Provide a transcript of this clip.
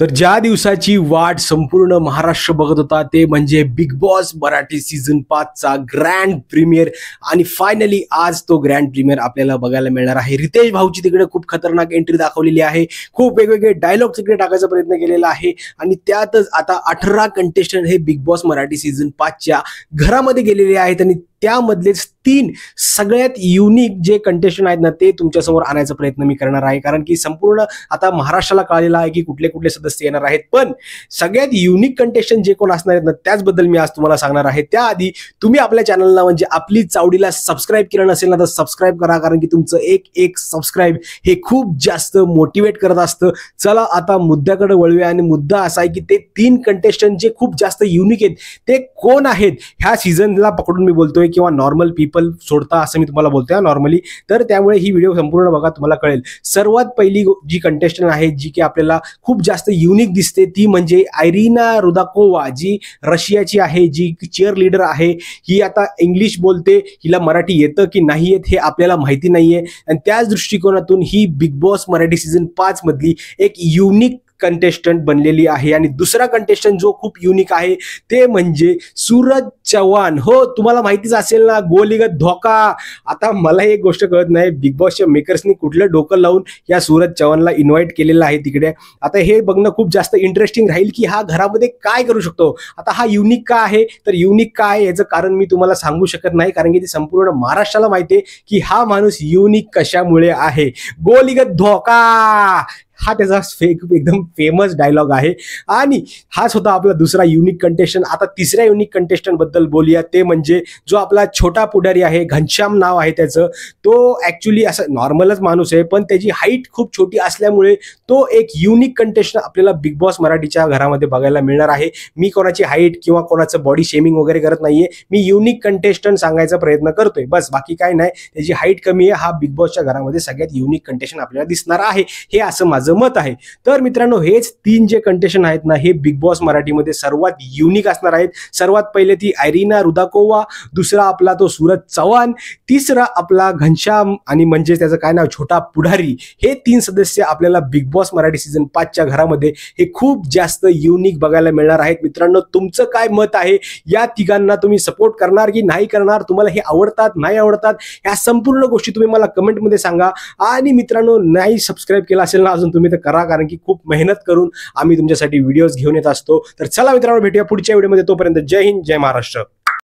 तर ज्या दिवसाची वाट संपूर्ण महाराष्ट्र बघत होता ते म्हणजे बिग बॉस मराठी सीझन 5 चा ग्रँड प्रीमियर आणि फायनली आज तो ग्रँड प्रीमियर आपल्याला बघायला मिळणार आहे। रितेश भाऊची तिकडे खूप खतरनाक एंट्री दाखवलेली आहे, खूप वेगवेगळे डायलॉग तिकडे टाकायचा प्रयत्न केलेला आहे आणि त्यातच आता 18 कंटेस्टंट हे बिग बॉस मराठी सीझन 5 च्या घरामध्ये गेलेले आहेत आणि त्यामधलेच 3 सगळ्यात युनिक जे कंटेस्टंट आहेत ना ते तुमच्या समोर आणायचा प्रयत्न मी करणार आहे, कारण की संपूर्ण आता महाराष्ट्राला कळलेला आहे की कुठले कुठले सदस्य येणार आहेत, पण सगळ्यात युनिक कंटेस्टंट जे कोण असणार आहेत ना त्याचबद्दल मी आज तुम्हाला सांगणार आहे। त्याआधी तुम्ही आपल्या चॅनलला म्हणजे आपली चावडीला सबस्क्राइब केलं नसेल ना तर सबस्क्राइब करा, कारण की तुमचं एक सबस्क्राइब हे खूप जास्त मोटिवेट करत असतं। चला आता मुद्द्याकडे वळूया आणि मुद्दा असा आहे की ते 3 कंटेस्टंट जे खूप जास्त युनिक आहेत ते कोण आहेत ह्या सीझनला पकडून मी बोलतोय किंवा नॉर्मल पीपल सोडता असं मी तुम्हाला बोलतोय नॉर्मली, तर त्यामुळे ही व्हिडिओ संपूर्ण बघा, तुम्हाला कळेल। सर्वात पहिली जी कंटेस्टंट आहे जी की आपल्याला खूप जास्त युनिक दिसते ती म्हणजे आयरिना रुदाकोवा, जी रशियाची आहे, जी चीअर लीडर आहे। ही आता इंग्लिश बोलते, हिला मराठी येतं की नाही येत हे आपल्याला माहिती नाहीये आणि त्याच दृष्टिकोनातून ही बिग बॉस मराठी सीझन 5 मधली एक युनिक कंटेस्टंट बनलेली आहे। आणि दुसरा कंटेस्टंट जो खूप युनिक आहे ते म्हणजे सूरज चव्हाण। हो, तुम्हाला माहितीच असेल ना, गोलीगत धोका। आता मला एक गोष्ट कळत नाही, बिग बॉसच्या मेकर्सनी कुठलं डोकं लावून या सूरज चव्हाणला इन्व्हाइट केलेलं आहे तिकडे। आता हे बघणं खूप जास्त इंटरेस्टिंग राहील की हा घरामध्ये काय करू शकतो। आता हा युनिक का आहे, तर युनिक का आहे याचं कारण मी तुम्हाला सांगू शकत नाही, कारण की ते संपूर्ण महाराष्ट्राला माहिती आहे की हा माणूस युनिक कशामुळे आहे। गोलीगत धोका हा त्याचा एकदम फेमस डायलॉग आहे आणि हाच होता आपला दुसरा युनिक कंटेस्टंट। आता तिसऱ्या युनिक कंटेस्टंट बद्दल बोलूया, ते म्हणजे जो आपला छोटा पुढारी आहे, घनश्याम नाव आहे त्याचं। तो ऍक्च्युली असं नॉर्मलच माणूस आहे, पण त्याची हाईट खूप छोटी असल्यामुळे तो एक युनिक कंटेस्टंट आपल्याला बिग बॉस मराठीच्या घरामध्ये बघायला मिळणार आहे। मी कोणाची हाईट किंवा कोणाचं बॉडी शेमिंग वगैरे करत नाहीये, मी युनिक कंटेस्टंट सांगायचा प्रयत्न करतोय बस, बाकी काय नाही। त्याची हाईट कमी आहे, हा बिग बॉसच्या घरामध्ये सगळ्यात युनिक कंटेस्टंट आपल्याला दिसणार आहे, हे असं माझं मत आहे। तर मित्रांनो, हेच 3 जे कंटेस्टंट आहेत ना हे बिग बॉस मराठीमध्ये सर्वात युनिक असणार आहेत। सर्वात पहिले ती आयरिना रुदाकोवा, दुसरा आपला तो सूरज चव्हाण, तिसरा आपला घनश्याम आणि म्हणजे त्याचं काय नाव छोटा पुढारी। हे 3 सदस्य आपल्याला बिग बॉस मराठी सीझन 5 च्या घरामध्ये हे खूप जास्त युनिक बघायला मिळणार आहेत। मित्रांनो, तुमचं काय मत आहे, या तिघांना तुम्ही सपोर्ट करणार की नाही करणार, तुम्हाला हे आवडतात नाही आवडतात, ह्या संपूर्ण गोष्टी तुम्ही मला कमेंटमध्ये सांगा। आणि मित्रांनो, नाही सबस्क्राइब केला असेल ना अजून तुम्ही तर करा, कारण की खूप मेहनत करून आम्ही तुमच्यासाठी व्हिडिओज घेऊन येत असतो। तर चला मित्रांनो, भेटूया पुढच्या व्हिडिओमध्ये, तोपर्यंत जय हिंद जय महाराष्ट्र।